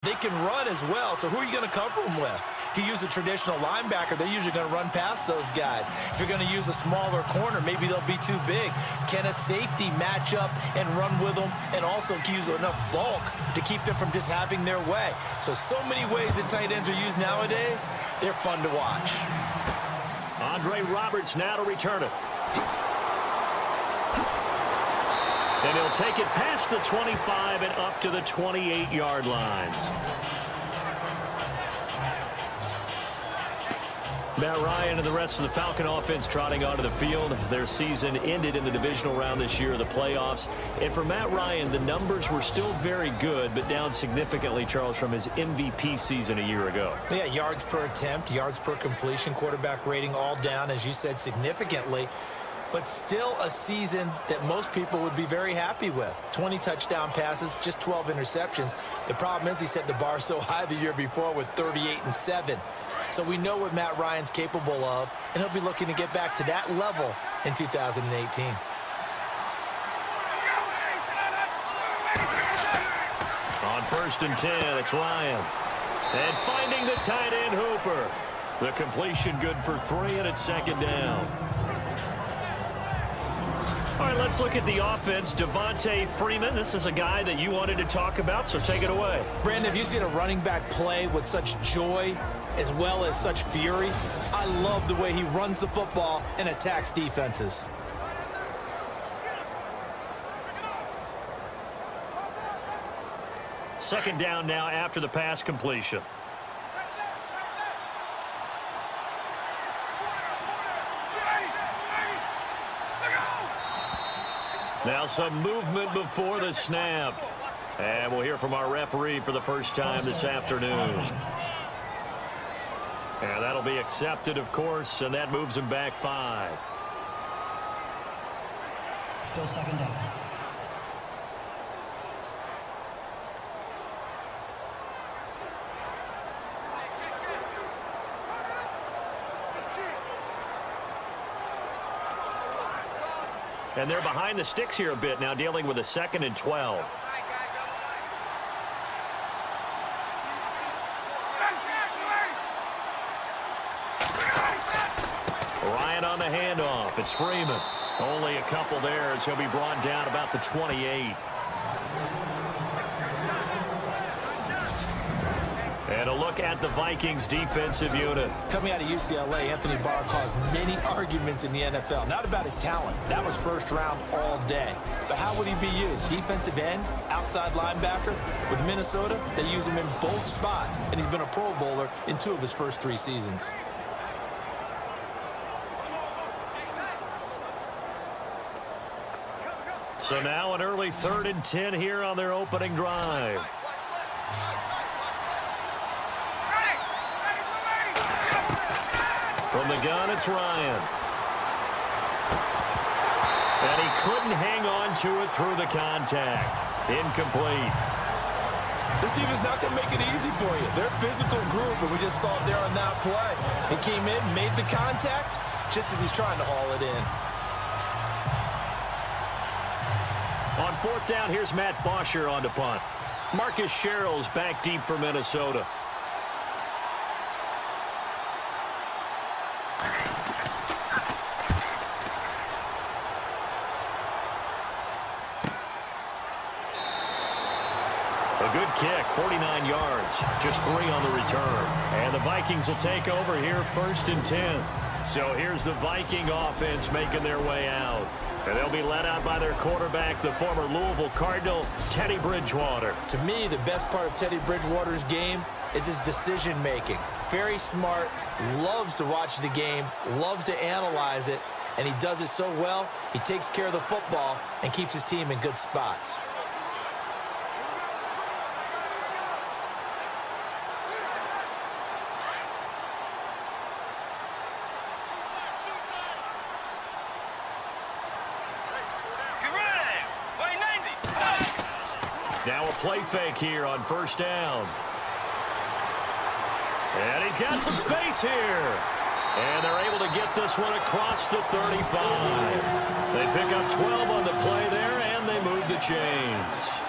They can run as well, so who are you going to cover them with? If you use a traditional linebacker, they're usually going to run past those guys. If you're going to use a smaller corner, maybe they'll be too big. Can a safety match up and run with them and also use enough bulk to keep them from just having their way? So many ways that tight ends are used nowadays. They're fun to watch. Andre Roberts now to return it. And he'll take it past the 25 and up to the 28-yard line. Matt Ryan and the rest of the Falcon offense trotting onto the field. Their season ended in the divisional round this year, the playoffs. And for Matt Ryan, the numbers were still very good, but down significantly, Charles, from his MVP season a year ago. Yeah, yards per attempt, yards per completion, quarterback rating all down, as you said, significantly. But still a season that most people would be very happy with. 20 touchdown passes, just 12 interceptions. The problem is he set the bar so high the year before with 38-7. So we know what Matt Ryan's capable of, and he'll be looking to get back to that level in 2018. On 1st and 10, it's Ryan. And finding the tight end Hooper. The completion good for 3, and it's 2nd down. All right, let's look at the offense. Devontae Freeman, this is a guy that you wanted to talk about, so take it away. Brandon, have you seen a running back play with such joy as well as such fury? I love the way he runs the football and attacks defenses. Second down now after the pass completion. Now some movement before the snap. And we'll hear from our referee for the first time this afternoon. And that'll be accepted, of course, and that moves him back 5. Still 2nd down. And they're behind the sticks here a bit now, dealing with a 2nd and 12. Ryan on the handoff. It's Freeman. Only a couple there as he'll be brought down about the 28. And a look at the Vikings defensive unit. Coming out of UCLA, Anthony Barr caused many arguments in the NFL. Not about his talent. That was first round all day. But how would he be used? Defensive end, outside linebacker. With Minnesota, they use him in both spots. And he's been a Pro Bowler in 2 of his first 3 seasons. So now an early 3rd and 10 here on their opening drive. From the gun, it's Ryan. And he couldn't hang on to it through the contact. Incomplete. This team is not going to make it easy for you. They're a physical group, and we just saw it there on that play. He came in, made the contact, just as he's trying to haul it in. On 4th down, here's Matt Bosher on to punt. Marcus Sherrill's back deep for Minnesota. A good kick, 49 yards, just 3 on the return. And the Vikings will take over here 1st and 10. So here's the Viking offense making their way out. And they'll be led out by their quarterback, the former Louisville Cardinal, Teddy Bridgewater. To me, the best part of Teddy Bridgewater's game is his decision-making. Very smart, loves to watch the game, loves to analyze it, and he does it so well, he takes care of the football and keeps his team in good spots. Now a play fake here on 1st down. And he's got some space here. And they're able to get this one across the 35. They pick up 12 on the play there, and they move the chains.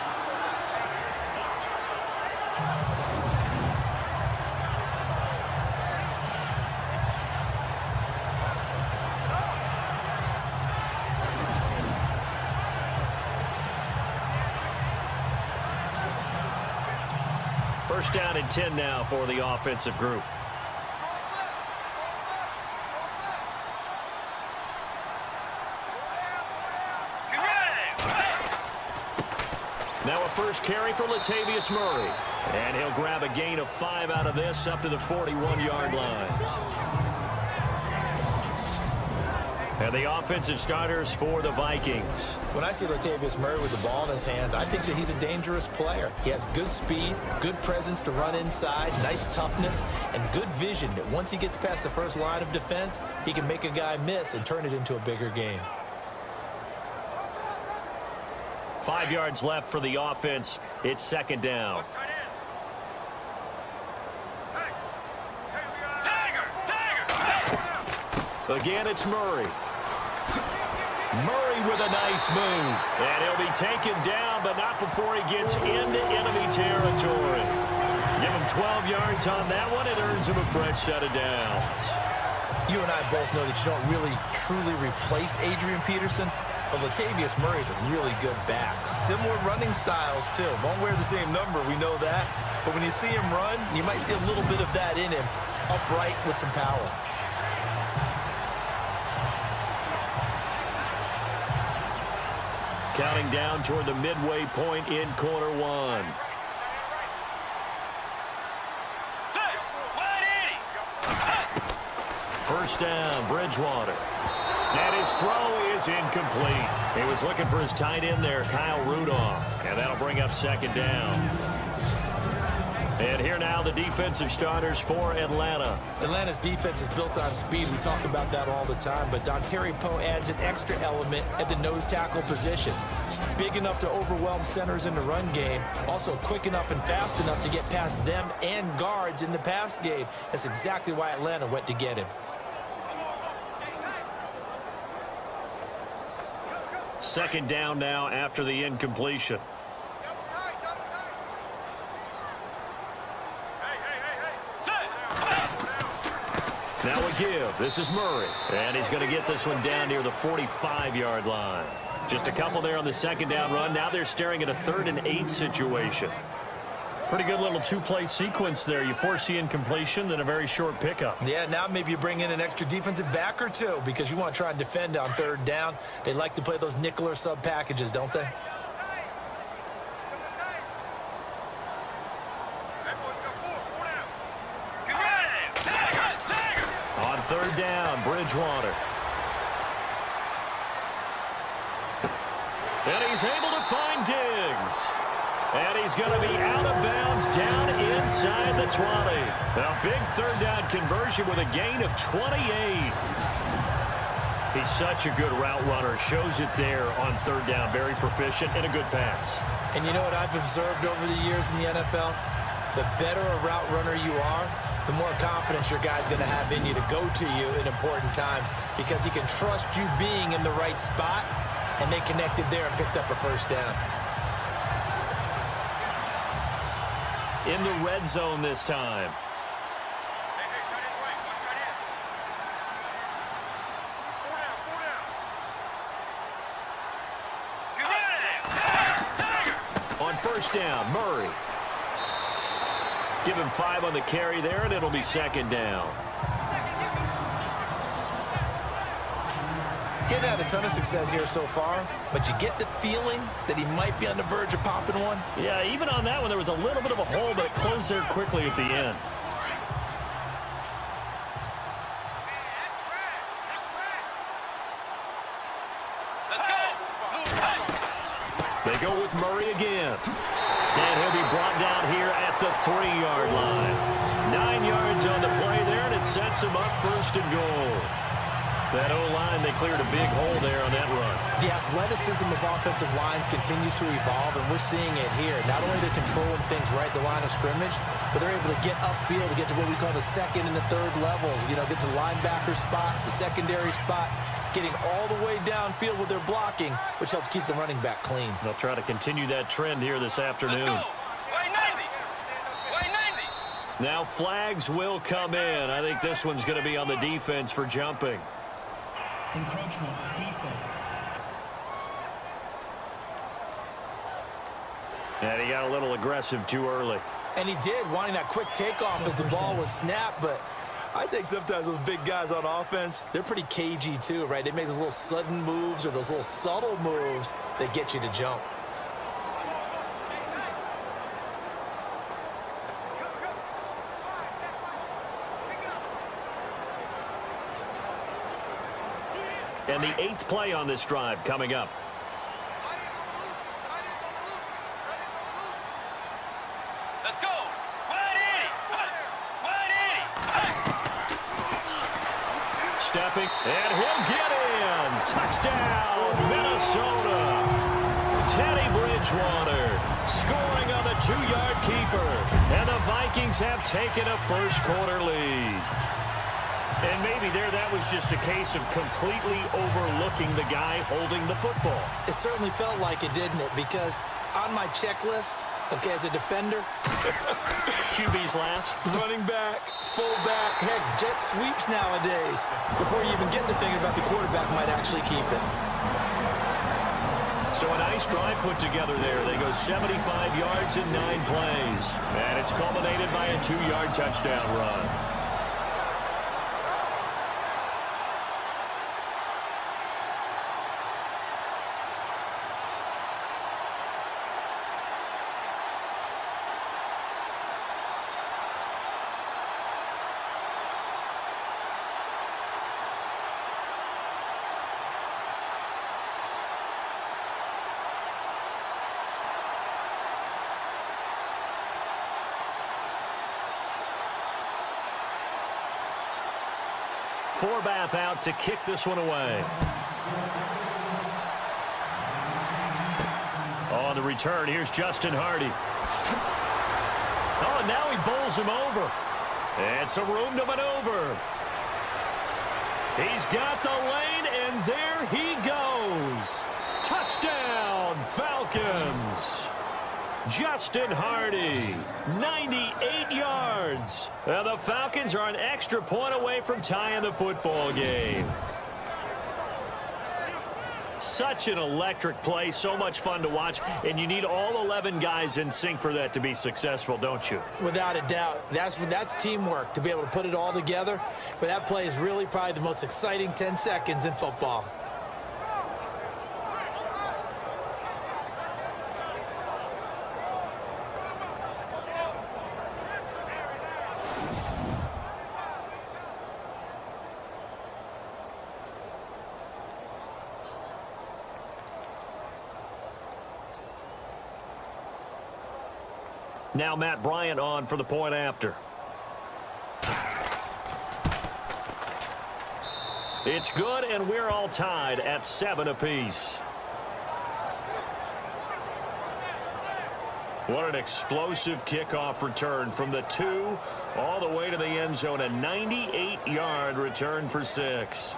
First down and 10 now for the offensive group. Now a first carry for Latavius Murray. And he'll grab a gain of 5 out of this up to the 41-yard line. And the offensive starters for the Vikings. When I see Latavius Murray with the ball in his hands, I think that he's a dangerous player. He has good speed, good presence to run inside, nice toughness, and good vision that once he gets past the first line of defense, he can make a guy miss and turn it into a bigger game. 5 yards left for the offense. It's second down. Again, it's Murray. Murray with a nice move. And he'll be taken down, but not before he gets into enemy territory. Give him 12 yards on that one. It earns him a fresh set of downs. You and I both know that you don't really truly replace Adrian Peterson, but Latavius Murray's a really good back. Similar running styles, too. Won't wear the same number, we know that. But when you see him run, you might see a little bit of that in him, upright with some power. Counting down toward the midway point in quarter one. First down, Bridgewater. And his throw is incomplete. He was looking for his tight end there, Kyle Rudolph. And that'll bring up second down. And here now the defensive starters for Atlanta. Atlanta's defense is built on speed. We talk about that all the time, but Dontari Poe adds an extra element at the nose tackle position. Big enough to overwhelm centers in the run game. Also quick enough and fast enough to get past them and guards in the pass game. That's exactly why Atlanta went to get him. Second down now after the incompletion. Now a give. This is Murray. And he's going to get this one down near the 45-yard line. Just a couple there on the second down run. Now they're staring at a 3rd and 8 situation. Pretty good little two-play sequence there. You force the incompletion, then a very short pickup. Yeah, now maybe you bring in an extra defensive back or two because you want to try and defend on 3rd down. They like to play those nickel or sub packages, don't they? On 3rd down, Bridgewater. And he's able to find Diggs. And he's going to be out of bounds down inside the 20. A big 3rd down conversion with a gain of 28. He's such a good route runner. Shows it there on 3rd down. Very proficient and a good pass. And you know what I've observed over the years in the NFL? The better a route runner you are, the more confidence your guy's going to have in you to go to you in important times because he can trust you being in the right spot, and they connected there and picked up a first down. In the red zone this time. On first down, Murray. Give him 5 on the carry there, and it'll be second down. Getting had a ton of success here so far, but you get the feeling that he might be on the verge of popping one. Yeah, even on that one, there was a little bit of a hole, but it closed there quickly at the end. They go with Murray again. And he'll be brought down here at the 3-yard line. 9 yards on the play there, and it sets him up 1st and goal. That O-line, they cleared a big hole there on that run. The athleticism of offensive lines continues to evolve, and we're seeing it here. Not only they're controlling things right at the line of scrimmage, but they're able to get upfield to get to what we call the 2nd and the 3rd levels. You know, get to the linebacker spot, the secondary spot, getting all the way downfield with their blocking, which helps keep the running back clean. They'll try to continue that trend here this afternoon. Now flags will come in. I think this one's going to be on the defense for jumping. Encroachment, defense. And he got a little aggressive too early. And he did, wanting that quick takeoff as the ball was snapped. But I think sometimes those big guys on offense, they're pretty cagey too, right? They make those little sudden moves or those little subtle moves that get you to jump. And the 8th play on this drive coming up. Let's go. Stepping, and he'll get in. Touchdown, Minnesota. Teddy Bridgewater scoring on the 2-yard keeper. And the Vikings have taken a first-quarter lead. And maybe that was just a case of completely overlooking the guy holding the football. It certainly felt like it, didn't it? Because on my checklist, okay, as a defender, QB's last. running back, fullback, heck, jet sweeps nowadays. Before you even get to thinking about the quarterback might actually keep it. So a nice drive put together there. They go 75 yards in 9 plays. And it's culminated by a 2-yard touchdown run. Forbath out to kick this one away. On the return, here's Justin Hardy. Oh, and now he bowls him over. And some room to maneuver. He's got the lane, and there he goes. Touchdown, Falcons. Justin Hardy, 98 yards. And the Falcons are an extra point away from tying the football game. Such an electric play, so much fun to watch, and you need all 11 guys in sync for that to be successful, don't you? Without a doubt. That's teamwork, to be able to put it all together. But that play is really probably the most exciting 10 seconds in football. Now Matt Bryant on for the point after. It's good, and we're all tied at 7 apiece. What an explosive kickoff return from the 2 all the way to the end zone. A 98-yard return for 6.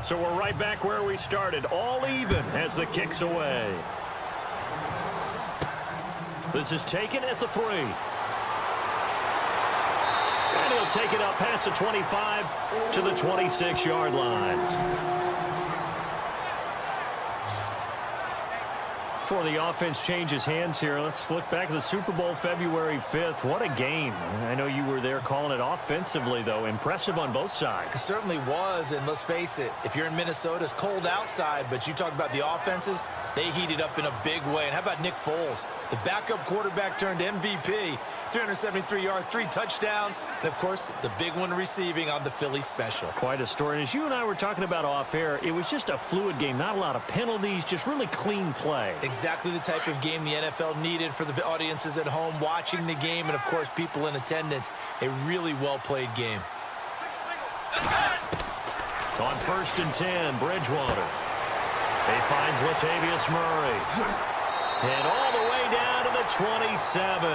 So we're right back where we started, all even as the kick's away. This is taken at the 3. And he'll take it up past the 25 to the 26-yard line. Before the offense changes hands here, let's look back at the Super Bowl February 5th. What a game. I know you were there calling it offensively, though. Impressive on both sides. It certainly was, and let's face it, if you're in Minnesota, it's cold outside, but you talk about the offenses, they heated up in a big way. And how about Nick Foles? The backup quarterback turned MVP, 373 yards, 3 touchdowns, and, of course, the big one receiving on the Philly special. Quite a story. And as you and I were talking about off air, it was just a fluid game, not a lot of penalties, just really clean play. Exactly the type of game the NFL needed for the audiences at home watching the game and, of course, people in attendance. A really well-played game. On 1st and 10, Bridgewater. He finds Latavius Murray. And all the way down to the 27.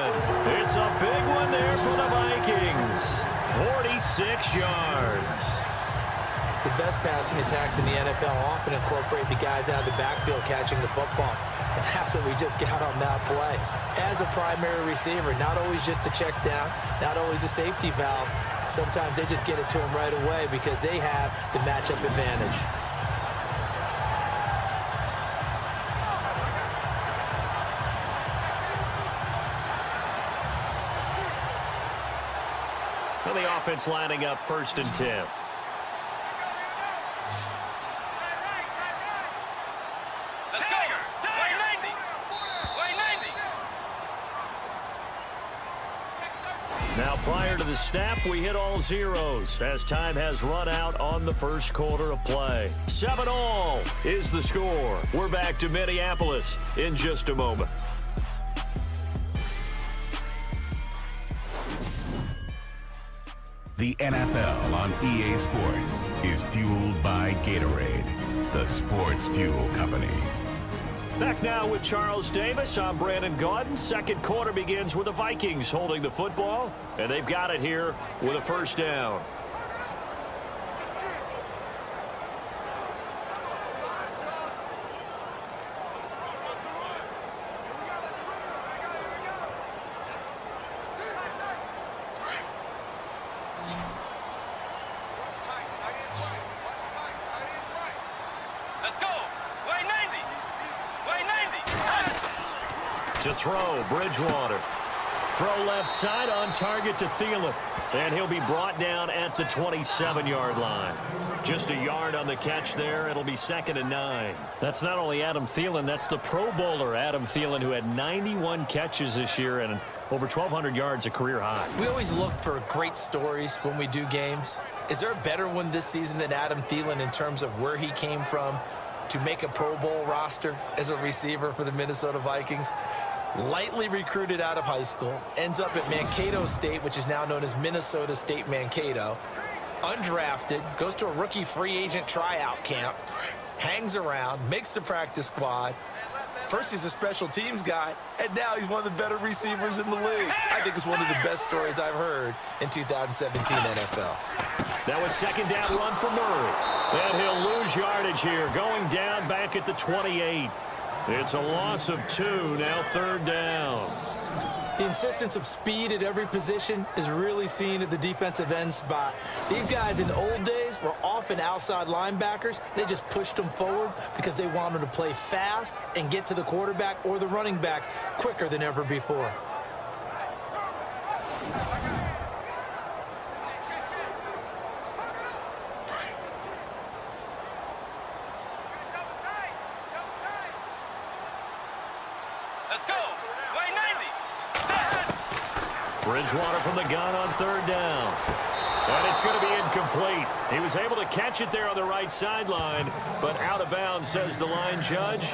It's a big one there for the Vikings. 46 yards. The best passing attacks in the NFL often incorporate the guys out of the backfield catching the football. And that's what we just got on that play. As a primary receiver, not always just a check down, not always a safety valve. Sometimes they just get it to him right away because they have the matchup advantage. Well, the offense lining up 1st and 10. Now, prior to the snap, we hit all zeros as time has run out on the first quarter of play. 7-all is the score. We're back to Minneapolis in just a moment. The NFL on EA Sports is fueled by Gatorade, the sports fuel company. Back now with Charles Davis. I'm Brandon Gaudin. Second quarter begins with the Vikings holding the football, and they've got it here with a first down. To throw, Bridgewater. Throw left side on target to Thielen. And he'll be brought down at the 27-yard line. Just a yard on the catch there. It'll be 2nd and 9. That's not only Adam Thielen, that's the Pro Bowler Adam Thielen, who had 91 catches this year and over 1,200 yards, a career high. We always look for great stories when we do games. Is there a better one this season than Adam Thielen in terms of where he came from to make a Pro Bowl roster as a receiver for the Minnesota Vikings? Lightly recruited out of high school, ends up at Mankato State, which is now known as Minnesota State Mankato. Undrafted, goes to a rookie free agent tryout camp, hangs around, makes the practice squad. First he's a special teams guy, and now he's one of the better receivers in the league. I think it's one of the best stories I've heard in 2017 NFL. That was 2nd down run for Murray. And he'll lose yardage here, going down back at the 28. It's a loss of 2, now 3rd down. The insistence of speed at every position is really seen at the defensive end spot. These guys in the old days were often outside linebackers. They just pushed them forward because they wanted to play fast and get to the quarterback or the running backs quicker than ever before. Bridgewater from the gun on 3rd down. And it's going to be incomplete. He was able to catch it there on the right sideline, but out of bounds, says the line judge.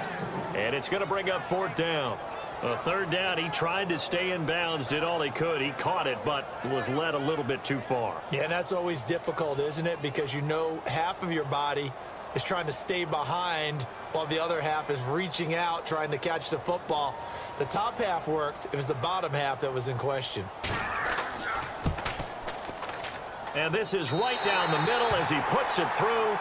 And it's going to bring up 4th down. 3rd down, he tried to stay in bounds, did all he could. He caught it, but was led a little bit too far. Yeah, and that's always difficult, isn't it? Because you know half of your body is trying to stay behind while the other half is reaching out, trying to catch the football. The top half worked. It was the bottom half that was in question. And this is right down the middle as he puts it through.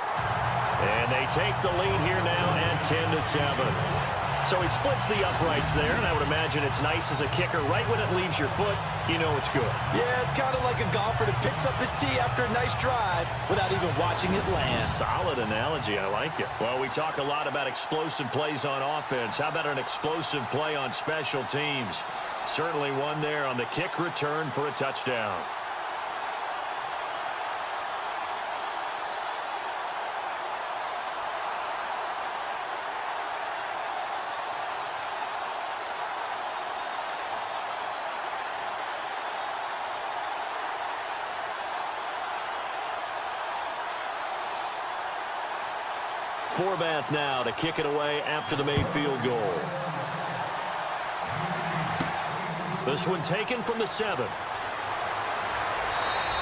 And they take the lead here now at 10-7. So he splits the uprights there, and I would imagine it's nice as a kicker. Right when it leaves your foot, you know it's good. Yeah, it's kind of like a golfer that picks up his tee after a nice drive without even watching it land. Solid analogy. I like it. Well, we talk a lot about explosive plays on offense. How about an explosive play on special teams? Certainly one there on the kick return for a touchdown. Forbath now to kick it away after the made field goal. This one taken from the 7.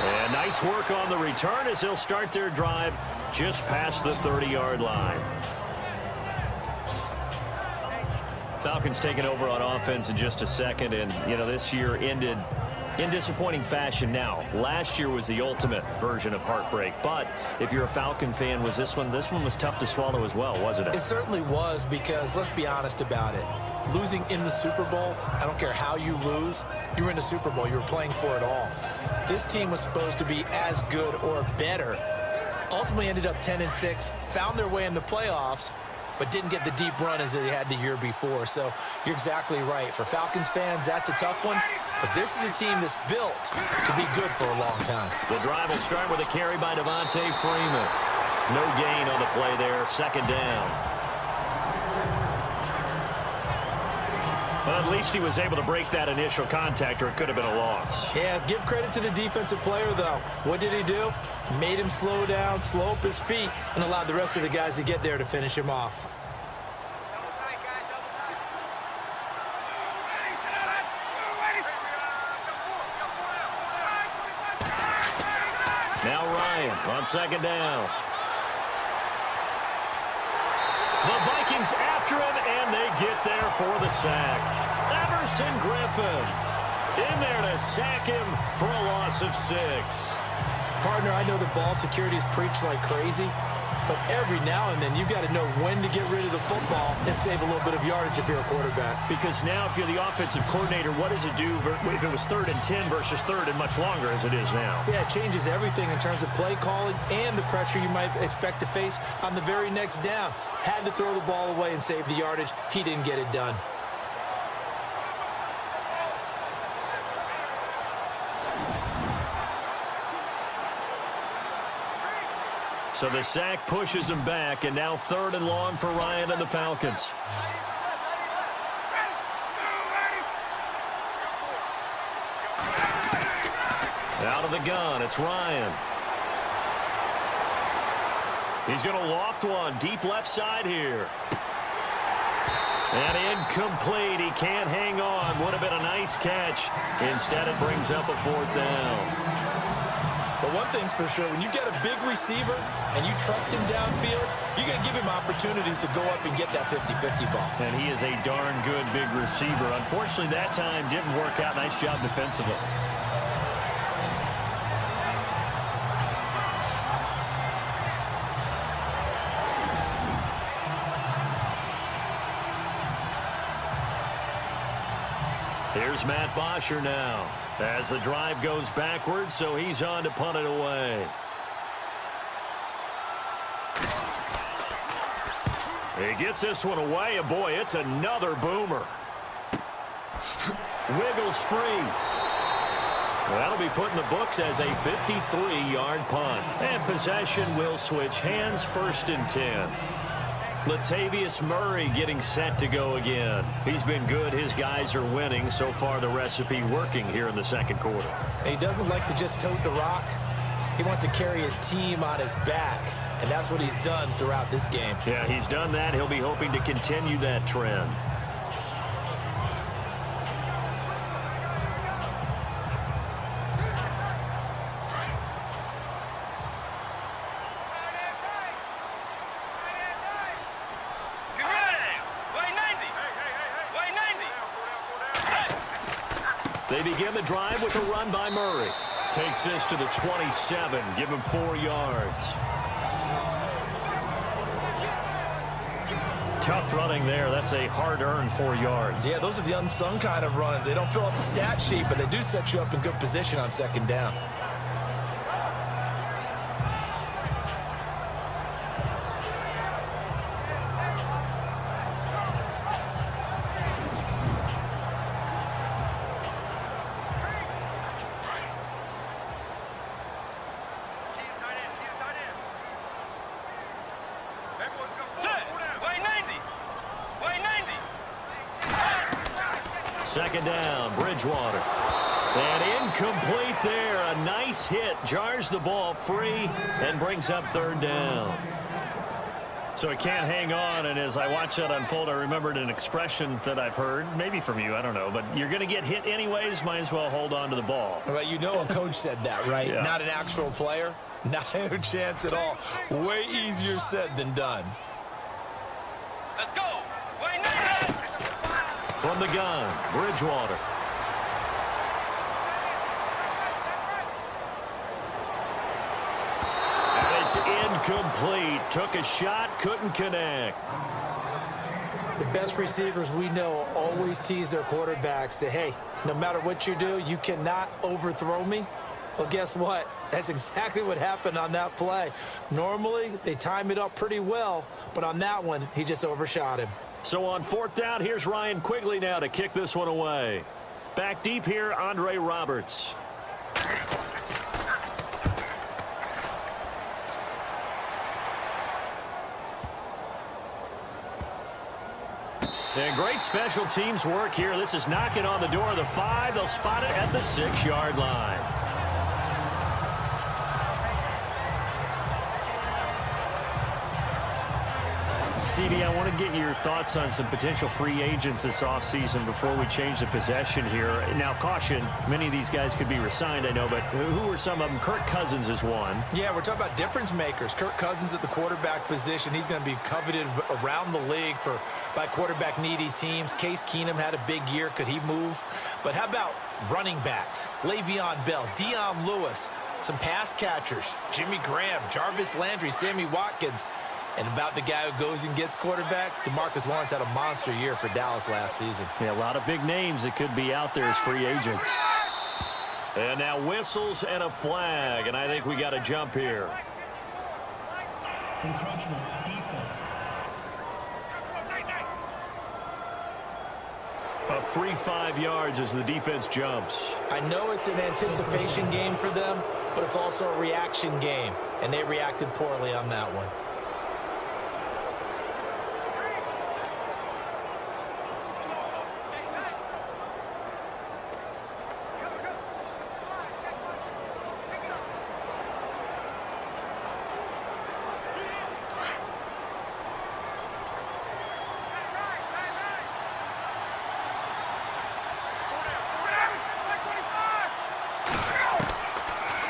And nice work on the return as they'll start their drive just past the 30-yard line. Falcons taking over on offense in just a second, and, you know, this year ended in disappointing fashion. Now, last year was the ultimate version of heartbreak, but if you're a Falcon fan, was this one was tough to swallow as well, wasn't it? It certainly was, because let's be honest about it. Losing in the Super Bowl, I don't care how you lose, you were in the Super Bowl, you were playing for it all. This team was supposed to be as good or better. Ultimately ended up 10-6, found their way in the playoffs, but didn't get the deep run as they had the year before. So you're exactly right. For Falcons fans, that's a tough one. But this is a team that's built to be good for a long time. The drive will start with a carry by Devontae Freeman. No gain on the play there. Second down. But at least he was able to break that initial contact, or it could have been a loss. Yeah, give credit to the defensive player, though. What did he do? Made him slow down, slow up his feet, and allowed the rest of the guys to get there to finish him off. Now Ryan on second down. The Vikings after him, and they get there for the sack. Everson Griffin in there to sack him for a loss of 6. Partner, I know the ball security is preached like crazy, but every now and then you've got to know when to get rid of the football and save a little bit of yardage if you're a quarterback. Because now if you're the offensive coordinator, what does it do if it was 3rd and 10 versus 3rd and much longer as it is now? Yeah, it changes everything in terms of play calling and the pressure you might expect to face on the very next down. Had to throw the ball away and save the yardage. He didn't get it done. So the sack pushes him back, and now 3rd and long for Ryan and the Falcons. Out of the gun, it's Ryan. He's going to loft one deep left side here. And incomplete. He can't hang on. Would have been a nice catch. Instead, it brings up a 4th down. But one thing's for sure, when you get a big receiver and you trust him downfield, you're going to give him opportunities to go up and get that 50-50 ball. And he is a darn good big receiver. Unfortunately, that time didn't work out. Nice job defensively. Here's Matt Bosher now as the drive goes backwards, so he's on to punt it away. He gets this one away, and boy, it's another boomer. Wiggles free. That'll be put in the books as a 53-yard punt. And possession will switch hands, 1st and 10. Latavius Murray getting set to go again. He's been good. His guys are winning. So far, the recipe working here in the second quarter. He doesn't like to just tote the rock. He wants to carry his team on his back, and that's what he's done throughout this game. Yeah, he's done that. He'll be hoping to continue that trend. They begin the drive with a run by Murray. Takes this to the 27. Give him 4 yards. Tough running there. That's a hard-earned 4 yards. Yeah, those are the unsung kind of runs. They don't fill up the stat sheet, but they do set you up in good position on 2nd down. Second down, Bridgewater. And incomplete there. A nice hit. Jars the ball free and brings up 3rd down. So it can't hang on, and as I watch that unfold, I remembered an expression that I've heard, maybe from you, I don't know, but you're going to get hit anyways, might as well hold on to the ball. Well, you know a coach said that, right? Yeah. Not an actual player. Not a chance at all. Way easier said than done. Let's go. From the gun, Bridgewater. And it's incomplete. Took a shot, couldn't connect. The best receivers we know always tease their quarterbacks that, hey, no matter what you do, you cannot overthrow me. Well, guess what? That's exactly what happened on that play. Normally, they time it up pretty well, but on that one, he just overshot him. So on 4th down, here's Ryan Quigley now to kick this one away. Back deep here, Andre Roberts. And great special teams work here. This is knocking on the door of the 5. They'll spot it at the 6-yard line. CD, I want to get your thoughts on some potential free agents this offseason before we change the possession here. Now, caution, many of these guys could be re-signed, I know, but who are some of them? Kirk Cousins is one. Yeah, we're talking about difference makers. Kirk Cousins at the quarterback position. He's going to be coveted around the league by quarterback-needy teams. Case Keenum had a big year. Could he move? But how about running backs? Le'Veon Bell, Dion Lewis, some pass catchers, Jimmy Graham, Jarvis Landry, Sammy Watkins. And about the guy who goes and gets quarterbacks, DeMarcus Lawrence had a monster year for Dallas last season. Yeah, a lot of big names that could be out there as free agents. And now whistles and a flag, and I think we got to jump here. Encroachment, defense. A free 5 yards as the defense jumps. I know it's an anticipation game for them, but it's also a reaction game, and they reacted poorly on that one.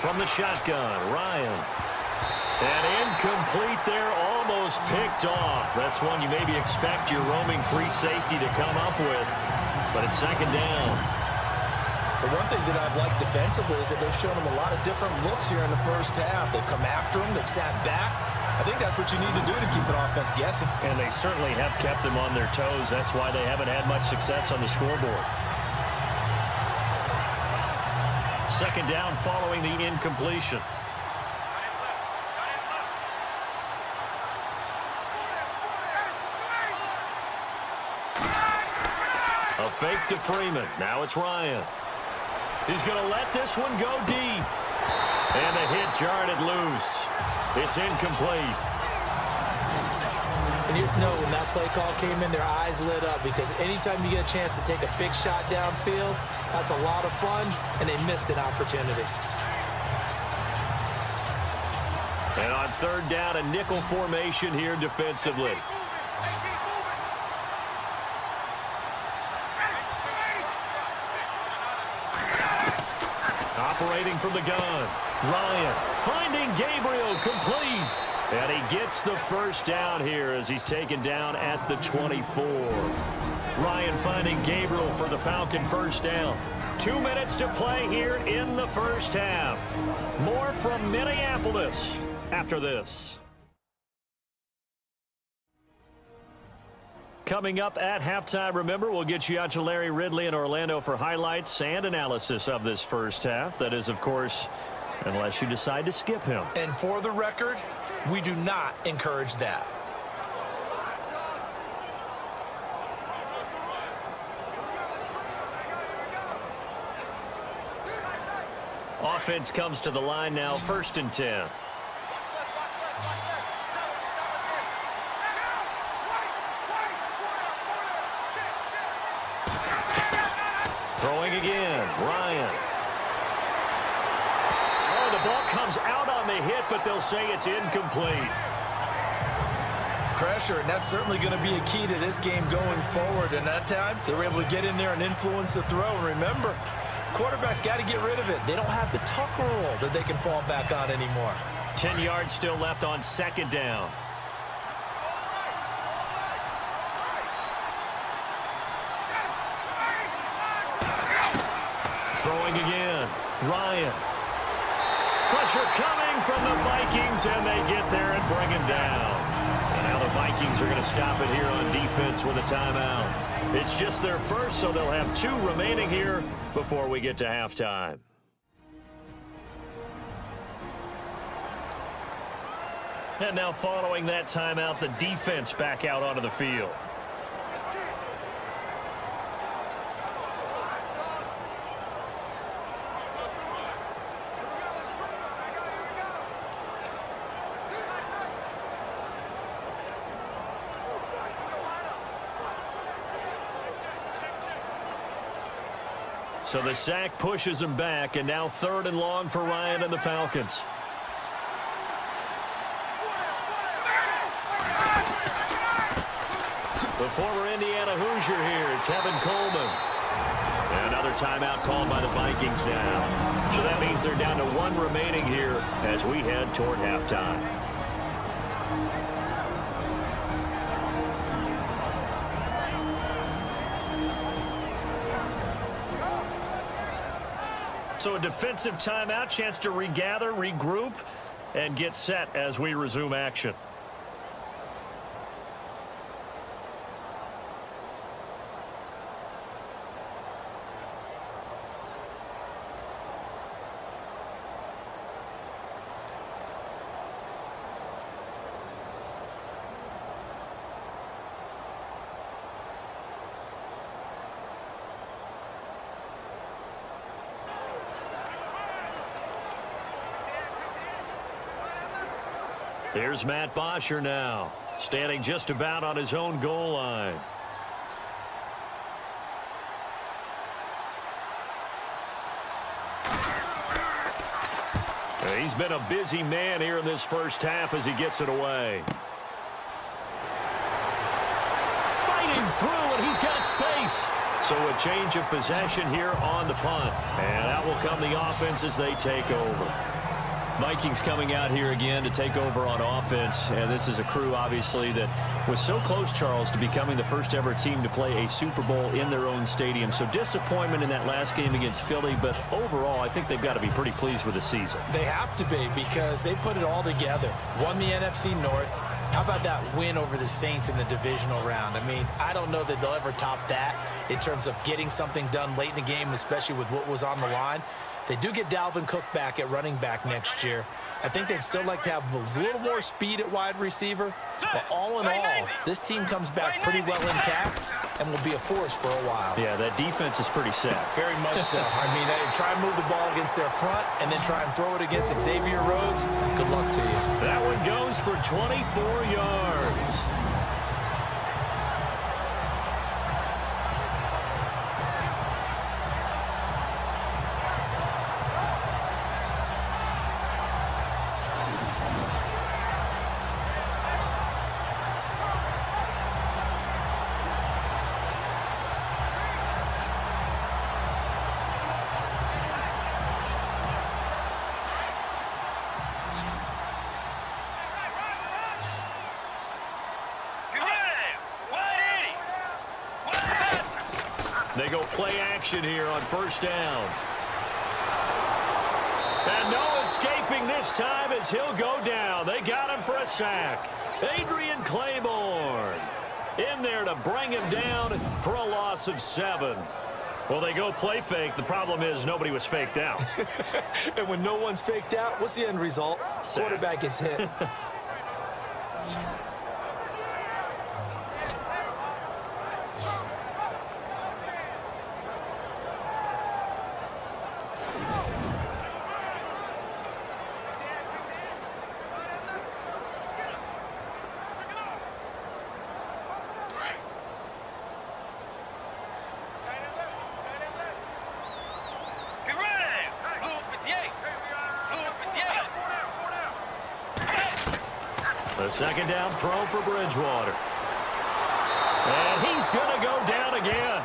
From the shotgun, Ryan. And incomplete there, almost picked off. That's one you maybe expect your roaming free safety to come up with. But it's 2nd down. The one thing that I've liked defensively is that they've shown them a lot of different looks here in the first half. They've come after them. They've sat back. I think that's what you need to do to keep an offense guessing. And they certainly have kept them on their toes. That's why they haven't had much success on the scoreboard. 2nd down following the incompletion. A fake to Freeman. Now it's Ryan. He's going to let this one go deep. And the hit jarred it loose. It's incomplete. And you just know when that play call came in, their eyes lit up because anytime you get a chance to take a big shot downfield, that's a lot of fun, and they missed an opportunity. And on 3rd down, a nickel formation here defensively. Operating from the gun. Ryan finding Gabriel complete. And he gets the 1st down here as he's taken down at the 24. Ryan finding Gabriel for the Falcon 1st down. 2 minutes to play here in the 1st half. More from Minneapolis after this. Coming up at halftime, remember, we'll get you out to Larry Ridley in Orlando for highlights and analysis of this 1st half. That is, of course, unless you decide to skip him. And for the record, we do not encourage that. Offense comes to the line now, 1st and 10. Throwing again, Ryan. Oh, the ball comes out on the hit, but they'll say it's incomplete. Pressure, and that's certainly going to be a key to this game going forward. And that time, they were able to get in there and influence the throw. And remember, quarterbacks got to get rid of it. They don't have the Tucker rule that they can fall back on anymore. 10 yards still left on 2nd down. Throwing again. Ryan. Pressure coming from the Vikings, and they get there and bring him down. And now the Vikings are going to stop it here on defense with a timeout. It's just their first, so they'll have 2 remaining here before we get to halftime. And now following that timeout, the defense back out onto the field. So the sack pushes him back, and now 3rd and long for Ryan and the Falcons. The former Indiana Hoosier here, Tevin Coleman. And another timeout called by the Vikings now. So that means they're down to 1 remaining here as we head toward halftime. So a defensive timeout, chance to regather, regroup, and get set as we resume action. Here's Matt Bosher now, standing just about on his own goal line. He's been a busy man here in this first half as he gets it away. Fighting through, and he's got space. So a change of possession here on the punt. And that will come the offense as they take over. Vikings coming out here again to take over on offense, and this is a crew, obviously, that was so close, Charles, to becoming the first-ever team to play a Super Bowl in their own stadium. So disappointment in that last game against Philly, but overall, I think they've got to be pretty pleased with the season. They have to be because they put it all together. Won the NFC North. How about that win over the Saints in the divisional round? I mean, I don't know that they'll ever top that in terms of getting something done late in the game, especially with what was on the line. They do get Dalvin Cook back at running back next year. I think they'd still like to have a little more speed at wide receiver. But all in all, this team comes back pretty well intact and will be a force for a while. Yeah, that defense is pretty set. Very much so. I mean, try and move the ball against their front and then try and throw it against Xavier Rhodes. Good luck to you. That one goes for 24 yards. They go play action here on first down. And no escaping this time as he'll go down. They got him for a sack. Adrian Claiborne in there to bring him down for a loss of 7. Well, they go play fake. The problem is nobody was faked out. And when no one's faked out, what's the end result? Sack. Quarterback gets hit. The second down throw for Bridgewater. And he's going to go down again.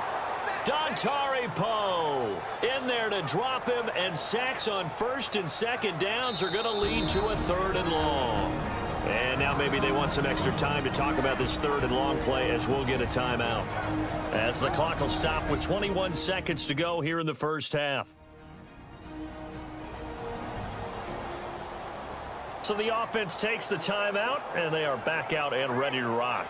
Dontari Poe in there to drop him, and sacks on first and second downs are going to lead to a 3rd and long. And now maybe they want some extra time to talk about this 3rd and long play as we'll get a timeout. As the clock will stop with 21 seconds to go here in the first half. So the offense takes the timeout, and they are back out and ready to rock.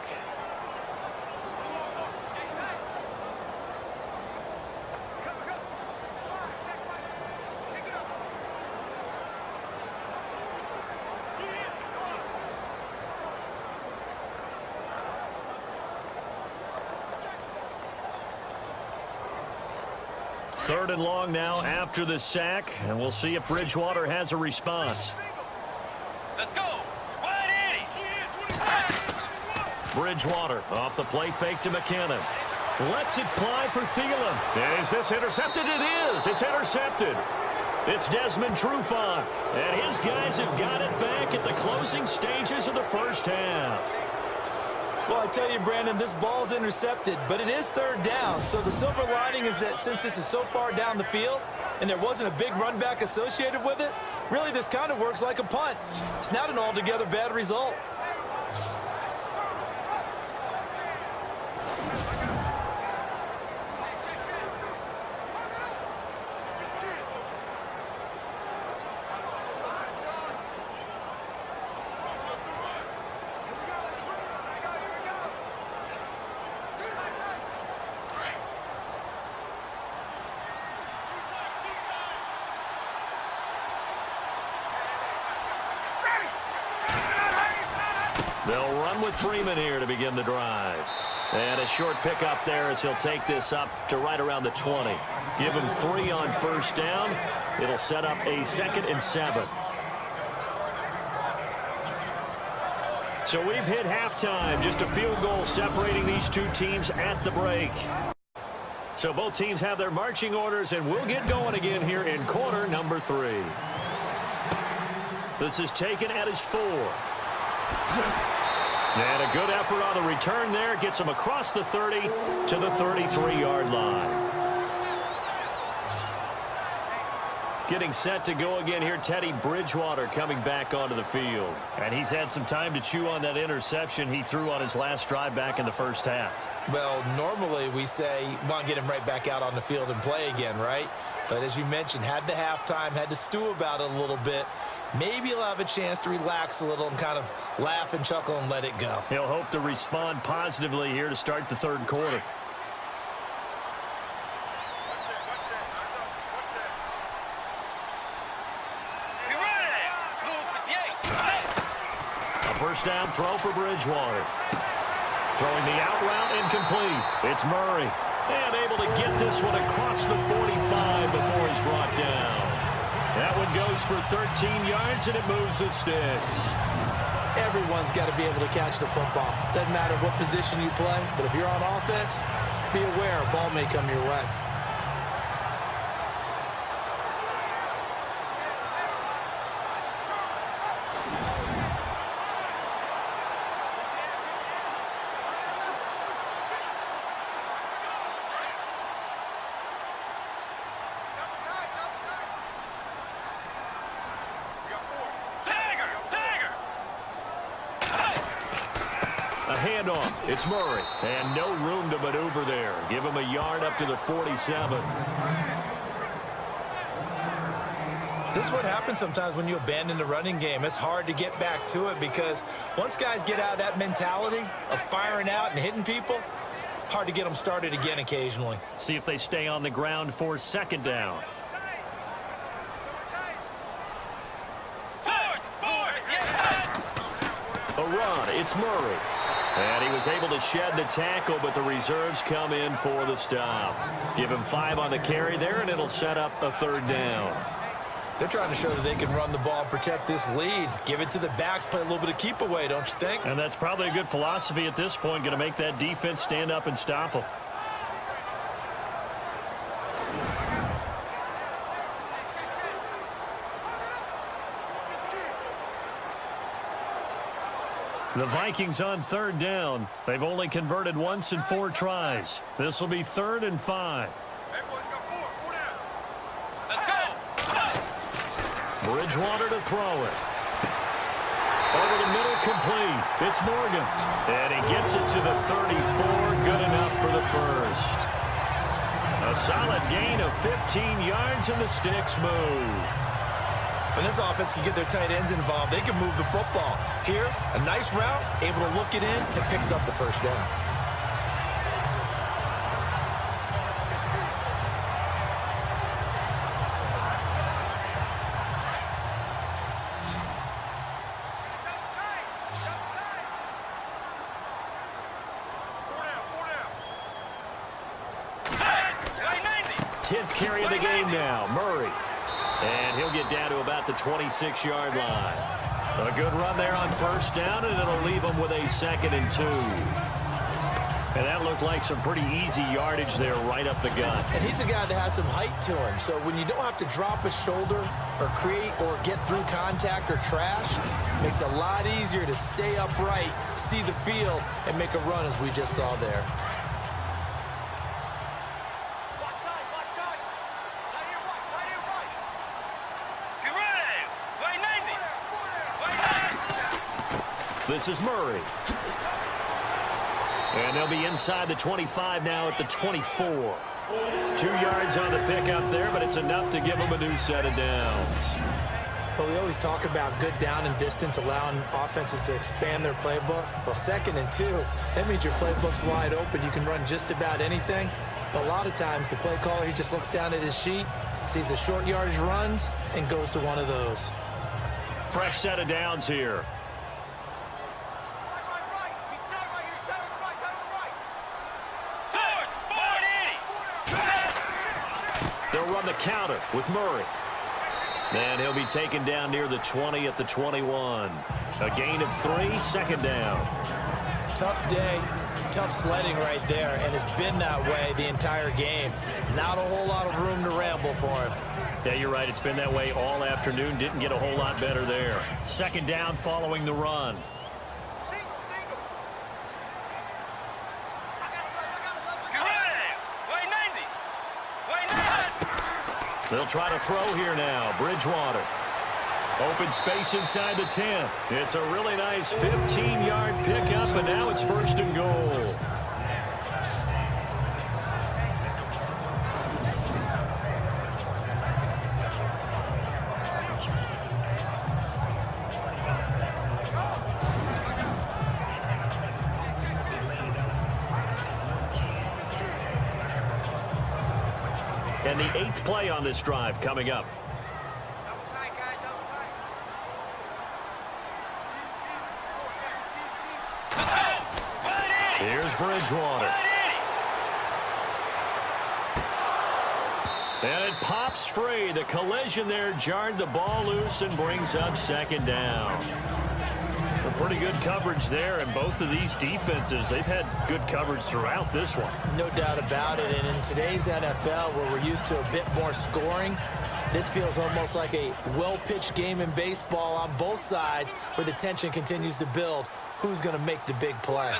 Third and long now after the sack, and we'll see if Bridgewater has a response. Let's go. Wide 80. Bridgewater off the play fake to McKinnon. Lets it fly for Thielen. Is this intercepted? It is. It's intercepted. It's Desmond Trufant, and his guys have got it back at the closing stages of the first half. Well, I tell you, Brandon, this ball's intercepted, but it is third down. So the silver lining is that since this is so far down the field and there wasn't a big run back associated with it, really this kind of works like a punt. It's not an altogether bad result. They'll run with Freeman here to begin the drive. And a short pickup there as he'll take this up to right around the 20. Give him 3 on first down. It'll set up a 2nd and 7. So we've hit halftime. Just a field goal separating these two teams at the break. So both teams have their marching orders, and we'll get going again here in quarter number 3. This is taken at his 4. And a good effort on the return there. Gets him across the 30 to the 33-yard line. Getting set to go again here, Teddy Bridgewater coming back onto the field. And he's had some time to chew on that interception he threw on his last drive back in the first half. Well, normally we say, want to get him right back out on the field and play again, right? But as you mentioned, had the halftime, had to stew about it a little bit. Maybe he'll have a chance to relax a little and kind of laugh and chuckle and let it go. He'll hope to respond positively here to start the third quarter. A first down throw for Bridgewater. Throwing the out route incomplete. It's Murray. And able to get this one across the 45 before he's brought down. That one goes for 13 yards, and it moves the sticks. Everyone's got to be able to catch the football. Doesn't matter what position you play, but if you're on offense, be aware a ball may come your way. Handoff. It's Murray. And no room to maneuver there. Give him a yard up to the 47. This is what happens sometimes when you abandon the running game. It's hard to get back to it because once guys get out of that mentality of firing out and hitting people, hard to get them started again occasionally. See if they stay on the ground for 2nd down. A run. It's Murray. And he was able to shed the tackle, but the reserves come in for the stop. Give him 5 on the carry there, and it'll set up a 3rd down. They're trying to show that they can run the ball and protect this lead. Give it to the backs, play a little bit of keep away, don't you think? And that's probably a good philosophy at this point, going to make that defense stand up and stop them. The Vikings on 3rd down. They've only converted once in 4 tries. This will be 3rd and 5. Let's go. Bridgewater to throw it. Over the middle, complete. It's Morgan. And he gets it to the 34. Good enough for the first. A solid gain of 15 yards, and the sticks move. When this offense can get their tight ends involved, they can move the football. Here, a nice route, able to look it in, and picks up the first down. Carry of the game now, Murray. And he'll get down to about the 26-yard line. A good run there on first down, and it'll leave him with a 2nd and 2. And that looked like some pretty easy yardage there right up the gut. And he's a guy that has some height to him. So when you don't have to drop a shoulder or create or get through contact or trash, it makes it a lot easier to stay upright, see the field, and make a run as we just saw there. This is Murray. And they'll be inside the 25 now at the 24. 2 yards on the pickup there, but it's enough to give them a new set of downs. Well, we always talk about good down and distance, allowing offenses to expand their playbook. Well, 2nd and 2, that means your playbook's wide open. You can run just about anything. But a lot of times, the play caller, he just looks down at his sheet, sees the short yardage runs, and goes to one of those. Fresh set of downs here. They'll run the counter with Murray. And he'll be taken down near the 20 at the 21. A gain of 3, 2nd down. Tough day, tough sledding right there, and it's been that way the entire game. Not a whole lot of room to ramble for him. Yeah, you're right. It's been that way all afternoon. Didn't get a whole lot better there. 2nd down following the run. They'll try to throw here now. Bridgewater. Open space inside the 10. It's a really nice 15-yard pickup, and now it's 1st and goal. And the 8th play on this drive coming up. Here's Bridgewater. And it pops free. The collision there jarred the ball loose and brings up 2nd down. Pretty good coverage there, and both of these defenses, they've had good coverage throughout this one. No doubt about it, and in today's NFL, where we're used to a bit more scoring, this feels almost like a well-pitched game in baseball on both sides, where the tension continues to build. Who's going to make the big play?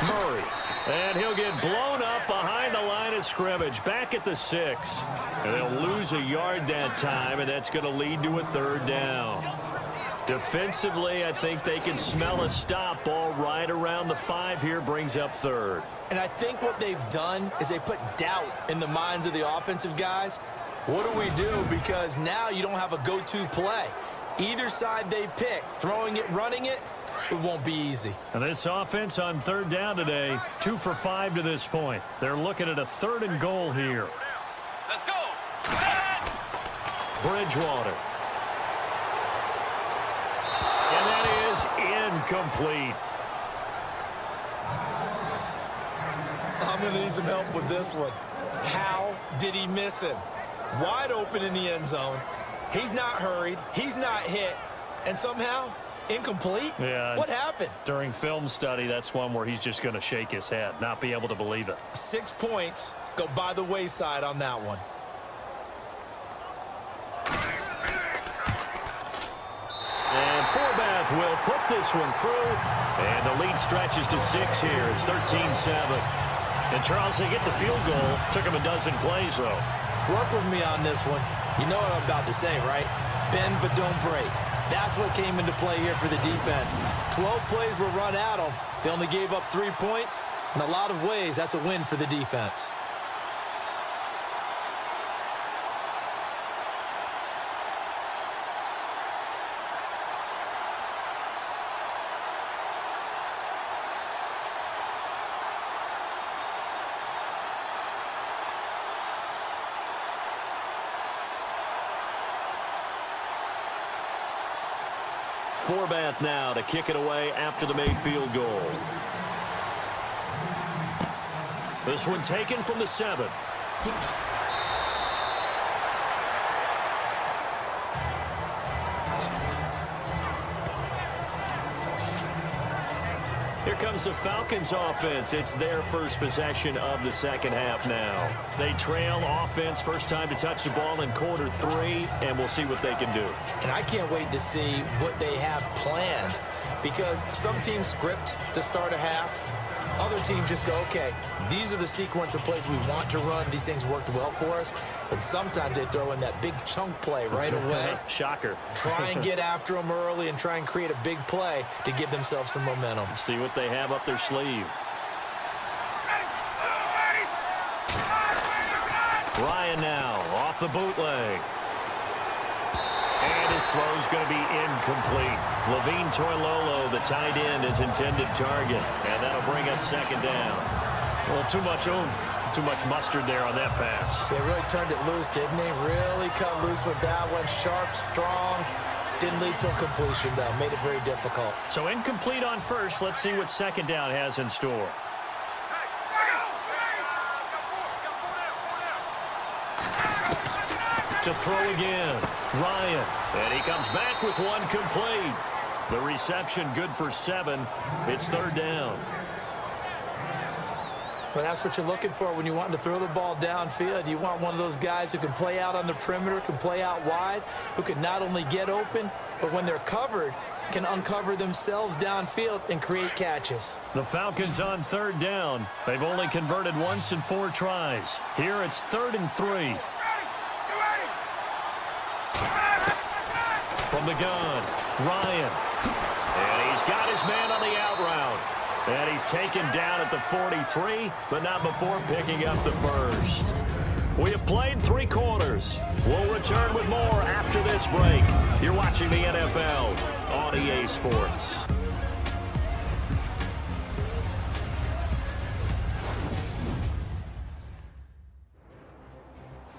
Murray, and he'll get blown up behind the line of scrimmage, back at the 6. And they'll lose a yard that time, and that's going to lead to a 3rd down. Defensively, I think they can smell a stop ball right around the 5 here, brings up 3rd. And I think what they've done is they put doubt in the minds of the offensive guys. What do we do? Because now you don't have a go-to play. Either side they pick, throwing it, running it, it won't be easy. And this offense on 3rd down today, 2 for 5 to this point. They're looking at a 3rd and goal here. Let's go. Bridgewater. And that is incomplete. I'm going to need some help with this one. How did he miss him? Wide open in the end zone. He's not hurried. He's not hit. And somehow, incomplete? Yeah. What happened? During film study, that's one where he's just going to shake his head, not be able to believe it. 6 points go by the wayside on that one. And Forbath will put this one through. And the lead stretches to 6 here. It's 13-7. And Charles, they get the field goal. Took him a dozen plays, though. Work with me on this one. You know what I'm about to say, right? Bend but don't break. That's what came into play here for the defense. 12 plays were run at them. They only gave up 3 points. In a lot of ways, that's a win for the defense. Forbath now to kick it away after the made field goal. This one taken from the 7. Here comes the Falcons offense. It's their first possession of the second half now. They trail offense, first time to touch the ball in quarter 3, and we'll see what they can do. And I can't wait to see what they have planned, because some teams script to start a half. Other teams just go, okay, these are the sequence of plays we want to run. These things worked well for us. And sometimes they throw in that big chunk play right away. Shocker. Try and get after them early and try and create a big play to give themselves some momentum. See what they have up their sleeve. Ryan now off the bootleg. And his throw's going to be incomplete. Levine Toilolo, the tight end, his intended target. And that'll bring up second down. Well, too much oomph, too much mustard there on that pass. They really turned it loose, didn't they? Really cut loose with that one. Sharp, strong. Didn't lead to a completion, though. Made it very difficult. So incomplete on first. Let's see what second down has in store. To throw again, Ryan. And he comes back with one complete. The reception good for 7. It's third down. Well, that's what you're looking for when you want to throw the ball downfield. You want one of those guys who can play out on the perimeter, can play out wide, who can not only get open, but when they're covered, can uncover themselves downfield and create catches. The Falcons on third down. They've only converted once in 4 tries. Here it's 3rd and 3. From the gun, Ryan. And he's got his man on the out route. And he's taken down at the 43, but not before picking up the first. We have played 3 quarters. We'll return with more after this break. You're watching the NFL on EA Sports.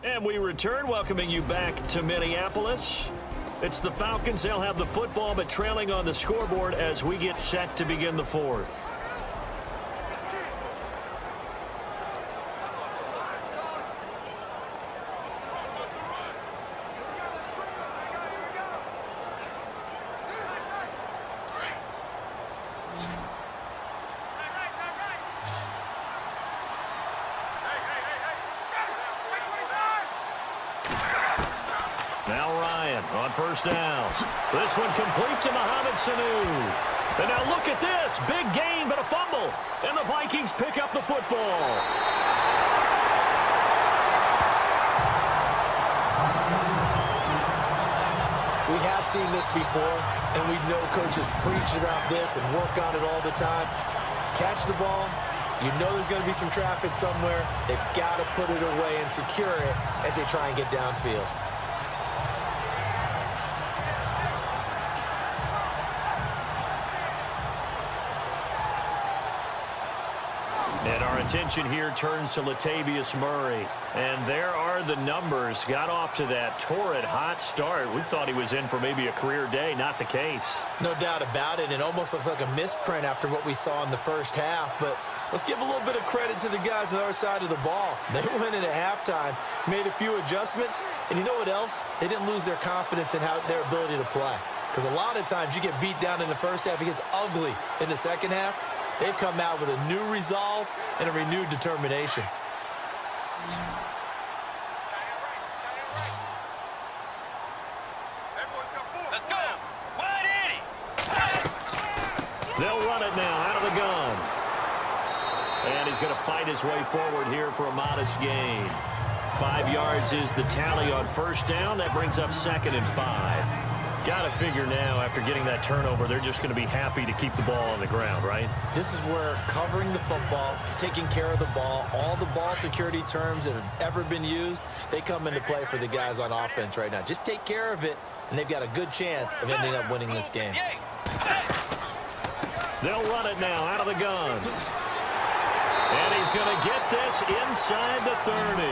And we return, welcoming you back to Minneapolis. It's the Falcons. They'll have the football, but trailing on the scoreboard as we get set to begin the 4th. Now Ryan on first down. This one complete to Mohamed Sanu. And now look at this. Big gain, but a fumble. And the Vikings pick up the football. We have seen this before, and we know coaches preach about this and work on it all the time. Catch the ball. You know there's going to be some traffic somewhere. They've got to put it away and secure it as they try and get downfield. And our attention here turns to Latavius Murray. And there are the numbers. Got off to that torrid hot start. We thought he was in for maybe a career day. Not the case. No doubt about it. It almost looks like a misprint after what we saw in the first half. But let's give a little bit of credit to the guys on the other side of the ball. They went in at halftime, made a few adjustments. And you know what else? They didn't lose their confidence in their ability to play. Because a lot of times you get beat down in the first half. It gets ugly in the second half. They've come out with a new resolve and a renewed determination. Let's go. Wide Eddie. They'll run it now out of the gun. And he's going to fight his way forward here for a modest gain. 5 yards is the tally on first down. That brings up 2nd and 5. Got to figure now, after getting that turnover, they're just going to be happy to keep the ball on the ground, right? This is where covering the football, taking care of the ball, all the ball security terms that have ever been used, they come into play for the guys on offense right now. Just take care of it, and they've got a good chance of ending up winning this game. They'll run it now out of the gun. And he's going to get this inside the 30.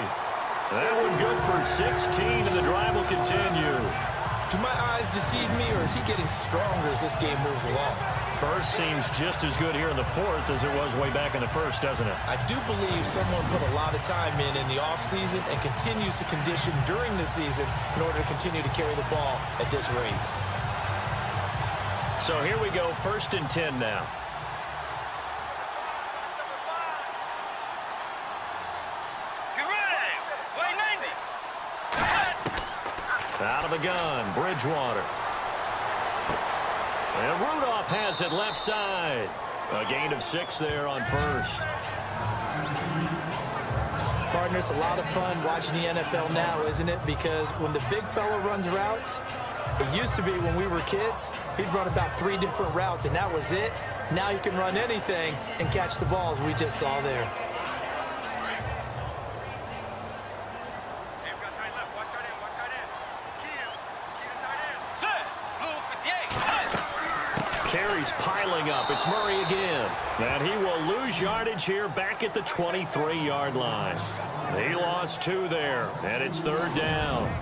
That one good for 16, and the drive will continue. Do my eyes deceive me, or is he getting stronger as this game moves along? First seems just as good here in the fourth as it was way back in the first, doesn't it? I do believe someone put a lot of time in the offseason and continues to condition during the season in order to continue to carry the ball at this rate. So here we go, 1st and 10 now. Get ready. Wait, 90. Out of the gun, Bridgewater. And Rudolph has it left side. A gain of 6 there on first. Partner, it's a lot of fun watching the NFL now, isn't it? Because when the big fella runs routes, it used to be when we were kids, he'd run about 3 different routes, and that was it. Now he can run anything and catch the balls we just saw there. Carries piling up. It's Murray again. And he will lose yardage here back at the 23-yard line. He lost 2 there, and it's 3rd down.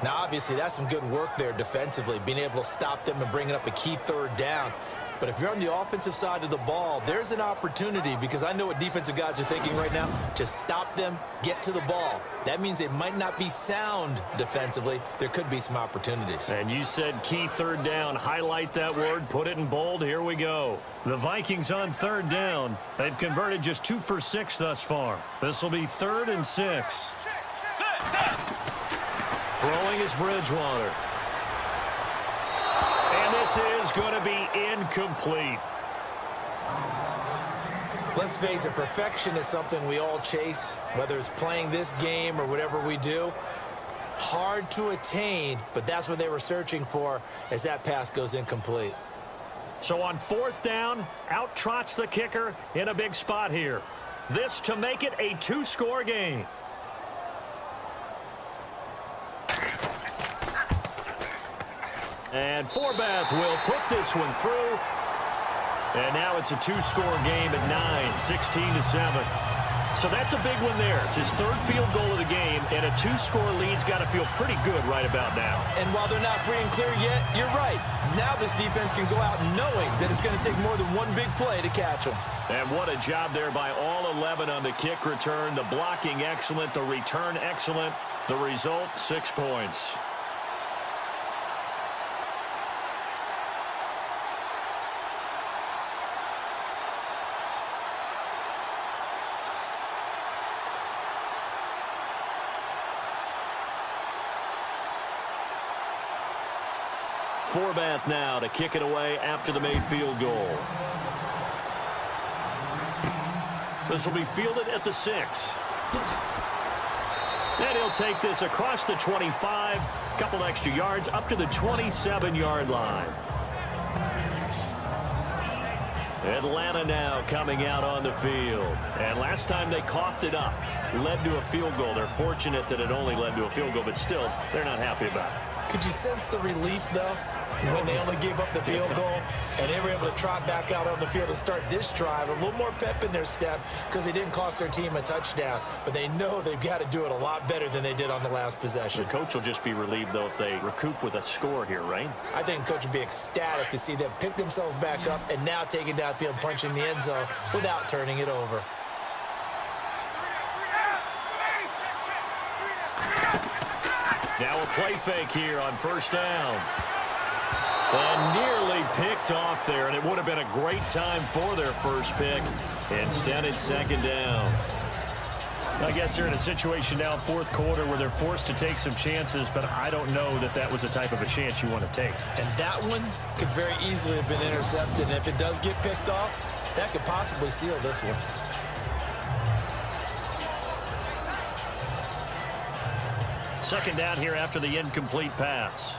Now, obviously, that's some good work there defensively, being able to stop them and bringing up a key 3rd down. But if you're on the offensive side of the ball, there's an opportunity, because I know what defensive guys are thinking right now. Just stop them, get to the ball. That means they might not be sound defensively. There could be some opportunities. And you said key 3rd down. Highlight that word. Put it in bold. Here we go. The Vikings on 3rd down. They've converted just 2 for 6 thus far. This will be 3rd and 6. Throwing is Bridgewater. And this is going to be incomplete. Let's face it, perfection is something we all chase, whether it's playing this game or whatever we do. Hard to attain, but that's what they were searching for as that pass goes incomplete. So on 4th down, out trots the kicker in a big spot here. This to make it a 2-score game. And Forbath will put this one through. And now it's a 2-score game at 9, 16-7. So that's a big one there. It's his 3rd field goal of the game, and a 2-score lead's got to feel pretty good right about now. And while they're not free and clear yet, you're right. Now this defense can go out knowing that it's going to take more than one big play to catch them. And what a job there by all 11 on the kick return. The blocking excellent, the return excellent. The result, 6 points. Forbath now to kick it away after the made field goal. This will be fielded at the 6. And he'll take this across the 25, couple extra yards up to the 27-yard line. Atlanta now coming out on the field. And last time they coughed it up, led to a field goal. They're fortunate that it only led to a field goal, but still, they're not happy about it. Could you sense the relief, though, when they only gave up the field goal and they were able to trot back out on the field and start this drive? A little more pep in their step because they didn't cost their team a touchdown, but they know they've got to do it a lot better than they did on the last possession. The coach will just be relieved, though, if they recoup with a score here, right? I think the coach would be ecstatic to see them pick themselves back up and now take it downfield, punching the end zone without turning it over. Now a play fake here on 1st down. And nearly picked off there, and it would have been a great time for their first pick. Instead, it's 2nd down. I guess they're in a situation now, 4th quarter, where they're forced to take some chances, but I don't know that that was the type of a chance you want to take. And that one could very easily have been intercepted, and if it does get picked off, that could possibly seal this one. Second down here after the incomplete pass.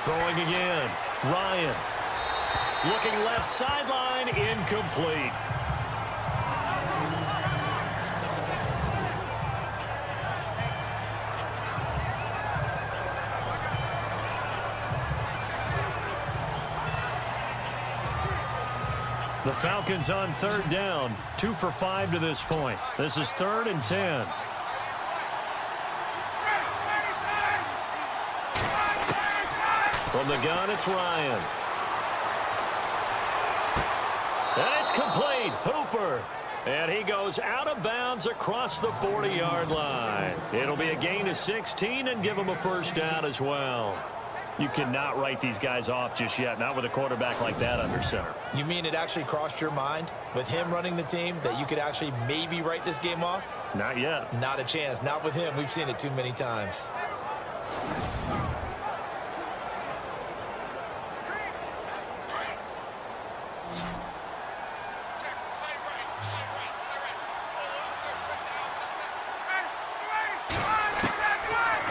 Throwing again. Ryan. Looking left sideline. Incomplete. The Falcons on third down. 2 for 5 to this point. This is 3rd and 10. From the gun, it's Ryan. And it's complete. Hooper. And he goes out of bounds across the 40-yard line. It'll be a gain of 16 and give him a first down as well. You cannot write these guys off just yet, not with a quarterback like that under center. You mean it actually crossed your mind with him running the team that you could actually maybe write this game off? Not yet. Not a chance. Not with him. We've seen it too many times.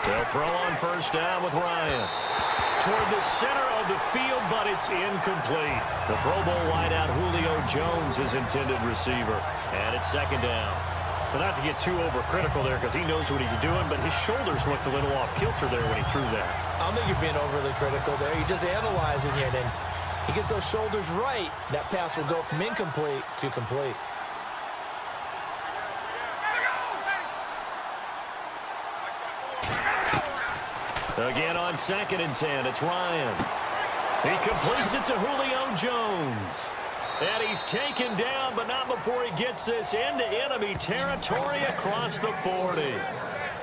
They'll throw on first down with Ryan. Toward the center of the field, but it's incomplete. The Pro Bowl wideout Julio Jones is intended receiver. And it's second down. But not to get too overcritical there because he knows what he's doing, but his shoulders looked a little off kilter there when he threw that. I don't think you're being overly critical there. You're just analyzing it, and he gets those shoulders right. That pass will go from incomplete to complete. Again on 2nd and 10, it's Ryan. He completes it to Julio Jones. And he's taken down, but not before he gets this into enemy territory across the 40.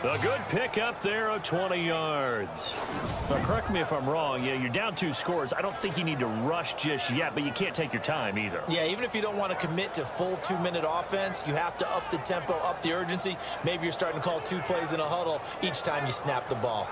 A good pick up there of 20 yards. Now, correct me if I'm wrong. Yeah, you're down 2 scores. I don't think you need to rush just yet, but you can't take your time either. Yeah, even if you don't want to commit to full 2-minute offense, you have to up the tempo, up the urgency. Maybe you're starting to call 2 plays in a huddle each time you snap the ball.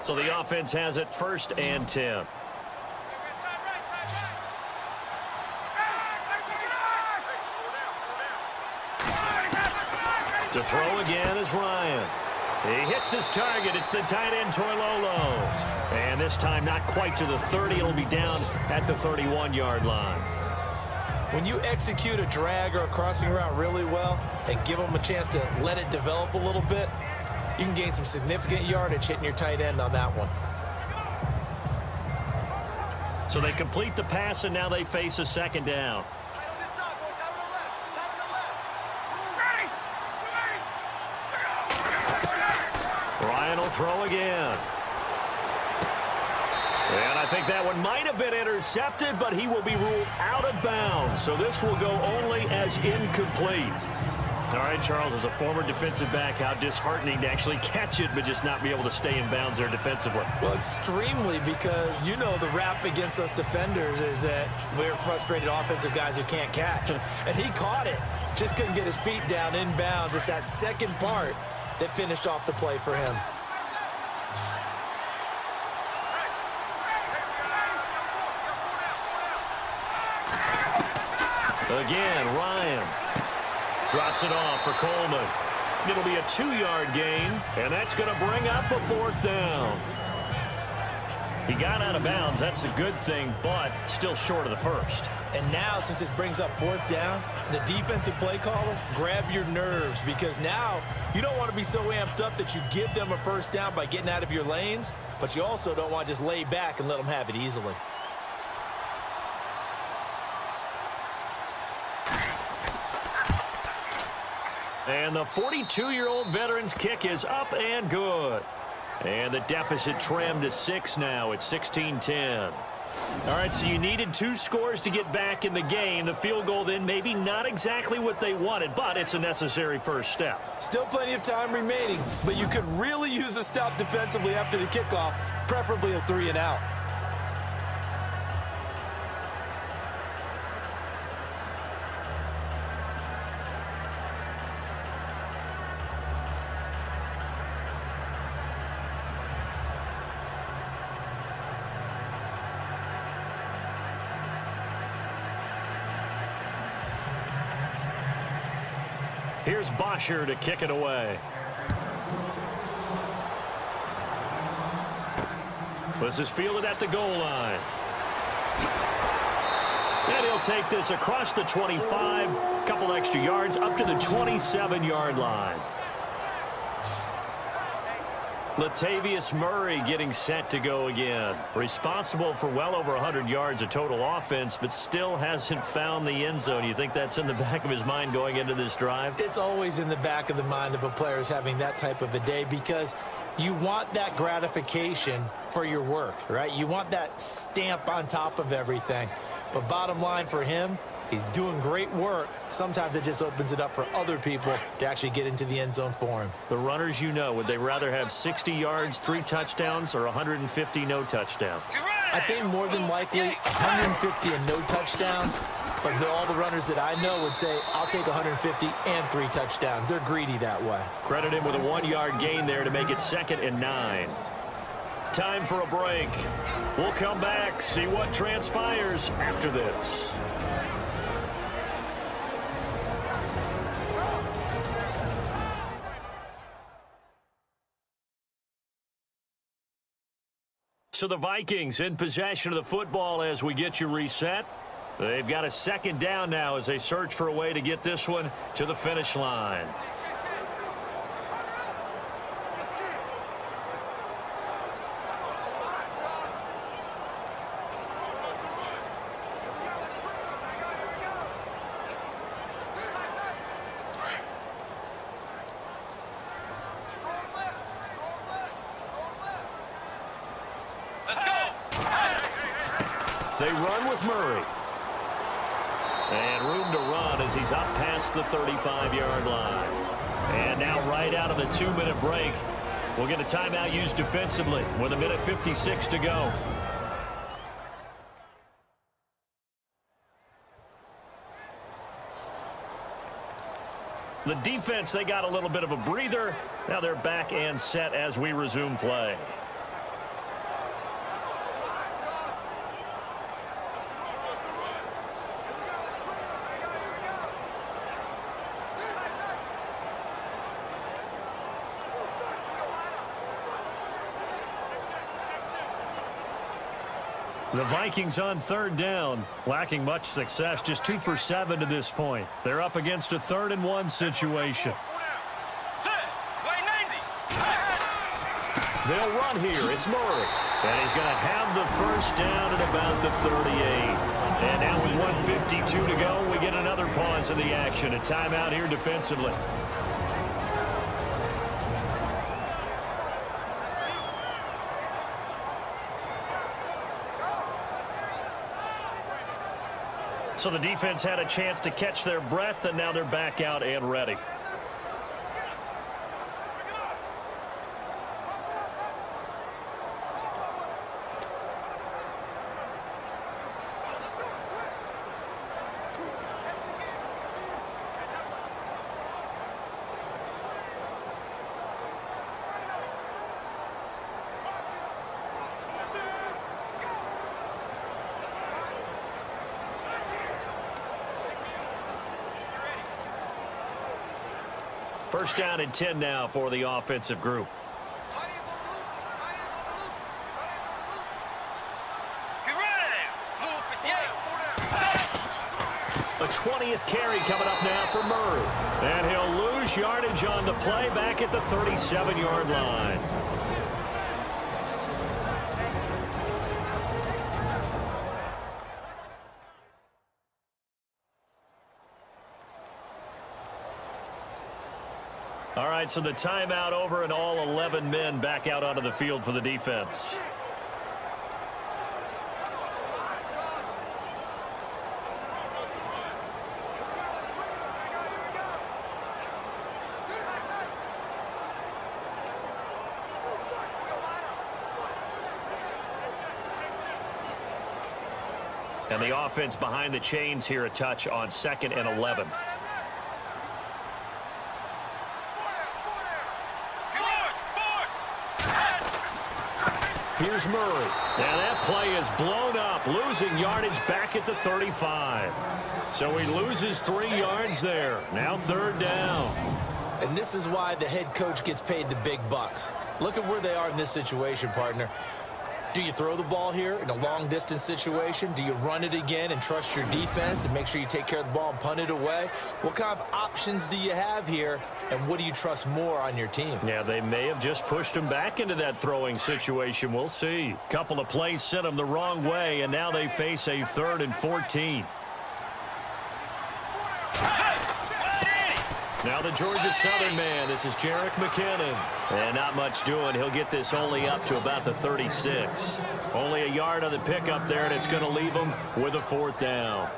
So the offense has it 1st and 10. To throw again is Ryan. He hits his target. It's the tight end, Toilolo. And this time not quite to the 30. It'll be down at the 31-yard line. When you execute a drag or a crossing route really well and give them a chance to let it develop a little bit, you can gain some significant yardage hitting your tight end on that one. So they complete the pass, and now they face a 2nd down. Ryan will throw again. And I think that one might have been intercepted, but he will be ruled out of bounds. So this will go only as incomplete. All right, Charles, as a former defensive back, how disheartening to actually catch it but just not be able to stay in bounds there defensively. Well, extremely, because you know the rap against us defenders is that we're frustrated offensive guys who can't catch. And he caught it. Just couldn't get his feet down in bounds. It's that second part that finished off the play for him. Again, Ryan drops it off for Coleman. It'll be a 2-yard gain, and that's going to bring up a 4th down. He got out of bounds. That's a good thing, but still short of the 1st. And now, since this brings up 4th down, the defensive play caller, grab your nerves, because now you don't want to be so amped up that you give them a 1st down by getting out of your lanes, but you also don't want to just lay back and let them have it easily. And the 42-year-old veteran's kick is up and good. And the deficit trimmed to 6 now. It's 16-10. All right, so you needed 2 scores to get back in the game. The field goal then maybe not exactly what they wanted, but it's a necessary first step. Still plenty of time remaining, but you could really use a stop defensively after the kickoff, preferably a 3-and-out. Here's Bosher to kick it away. This is fielded at the goal line. And he'll take this across the 25, a couple extra yards up to the 27-yard line. Latavius Murray getting set to go again. Responsible for well over 100 yards of total offense, but still hasn't found the end zone. You think that's in the back of his mind going into this drive? It's always in the back of the mind of a player is having that type of a day because you want that gratification for your work, right? You want that stamp on top of everything. But bottom line for him, he's doing great work. Sometimes it just opens it up for other people to actually get into the end zone for him. The runners, would they rather have 60 yards, 3 touchdowns, or 150 no touchdowns? I think more than likely 150 and no touchdowns. But all the runners that I know would say, I'll take 150 and 3 touchdowns. They're greedy that way. Credit him with a 1-yard gain there to make it 2nd and 9. Time for a break. We'll come back, see what transpires after this. So the Vikings in possession of the football as we get you reset. They've got a 2nd down now as they search for a way to get this one to the finish line. They run with Murray. And room to run as he's up past the 35-yard line. And now right out of the 2-minute break, we'll get a timeout used defensively with 1:56 to go. The defense, they got a little bit of a breather. Now they're back and set as we resume play. The Vikings on 3rd down, lacking much success, just 2 for 7 to this point. They're up against a 3rd and 1 situation. They'll run here. It's Murray. And he's going to have the 1st down at about the 38. And now with 1:52 to go, we get another pause in the action. A timeout here defensively. So the defense had a chance to catch their breath, and now they're back out and ready. First down and 10 now for the offensive group. A 20th carry coming up now for Murray. And he'll lose yardage on the play back at the 37-yard line. All right, so the timeout over and all 11 men back out onto the field for the defense. And the offense behind the chains here a touch on 2nd and 11. Here's Murray. And that play is blown up, losing yardage back at the 35. So he loses 3 yards there. Now 3rd down. And this is why the head coach gets paid the big bucks. Look at where they are in this situation, partner. Do you throw the ball here in a long-distance situation? Do you run it again and trust your defense and make sure you take care of the ball and punt it away? What kind of options do you have here, and what do you trust more on your team? Yeah, they may have just pushed him back into that throwing situation. We'll see. Couple of plays sent him the wrong way, and now they face a 3rd and 14. Now the Georgia Southern man, this is Jerick McKinnon. And not much doing. He'll get this only up to about the 36. Only a yard on the pickup there, and it's going to leave him with a 4th down.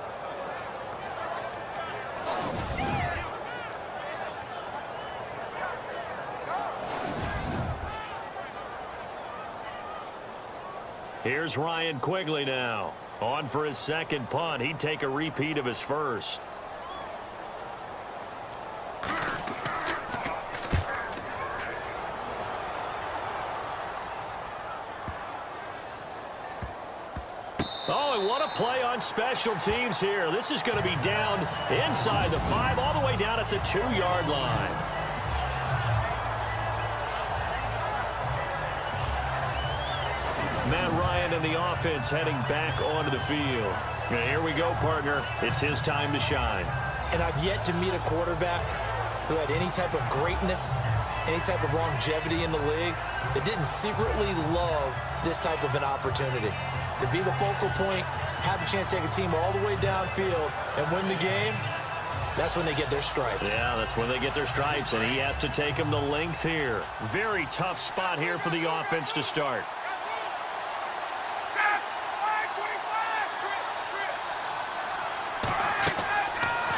Here's Ryan Quigley now. On for his 2nd punt. He'd take a repeat of his 1st. Oh, and what a play on special teams here. This is going to be down inside the 5, all the way down at the 2-yard line. Matt Ryan and the offense heading back onto the field. And here we go, partner. It's his time to shine. And I've yet to meet a quarterback who had any type of greatness, any type of longevity in the league that didn't secretly love this type of an opportunity. To be the focal point, have a chance to take a team all the way downfield and win the game, that's when they get their stripes. Yeah, that's when they get their stripes, and he has to take them the length here. Very tough spot here for the offense to start.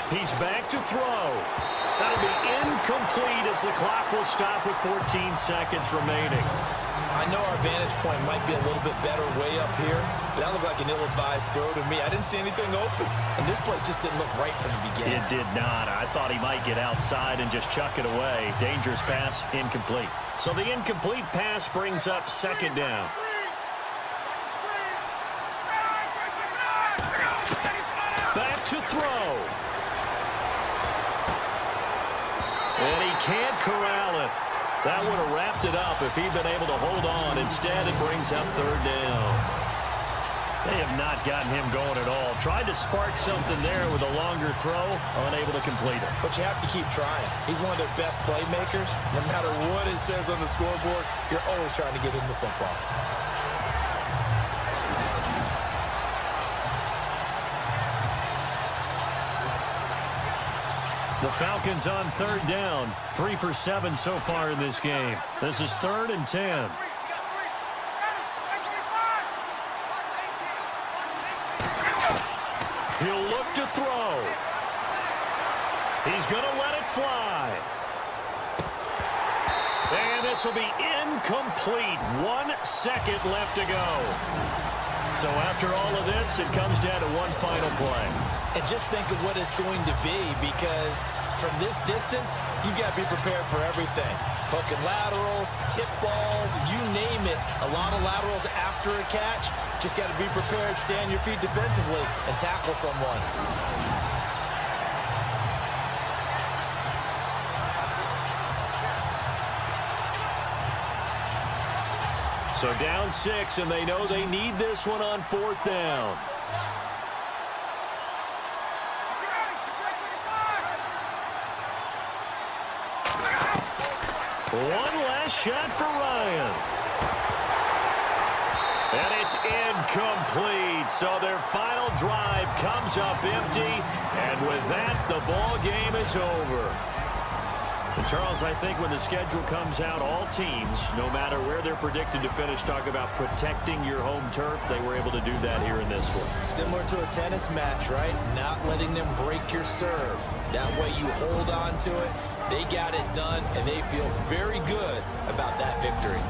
He's back to throw. That'll be incomplete as the clock will stop with 14 seconds remaining. I know our vantage point might be a little bit better way up here, but that looked like an ill-advised throw to me. I didn't see anything open, and this play just didn't look right from the beginning. It did not. I thought he might get outside and just chuck it away. Dangerous pass, incomplete. So the incomplete pass brings up 2nd down. Back to throw. And he can't corral it. That would have wrapped it up if he'd been able to hold on. Instead, it brings up 3rd down. They have not gotten him going at all. Tried to spark something there with a longer throw, unable to complete it. But you have to keep trying. He's one of their best playmakers. No matter what it says on the scoreboard, you're always trying to get him the football. The Falcons on 3rd down. 3 for 7 so far in this game. This is 3rd and 10. He'll look to throw. He's going to let it fly. And this will be incomplete. 1 second left to go. So after all of this, it comes down to one final play. And just think of what it's going to be, because from this distance, you've got to be prepared for everything. Hook and laterals, tip balls, you name it. A lot of laterals after a catch. Just got to be prepared, stay on your feet defensively, and tackle someone. So down 6, and they know they need this one on 4th down. One last shot for Ryan. And it's incomplete. So their final drive comes up empty. And with that, the ball game is over. And Charles, I think when the schedule comes out, all teams, no matter where they're predicted to finish, talk about protecting your home turf. They were able to do that here in this one. Similar to a tennis match, right? Not letting them break your serve. That way you hold on to it. They got it done, and they feel very good about that victory.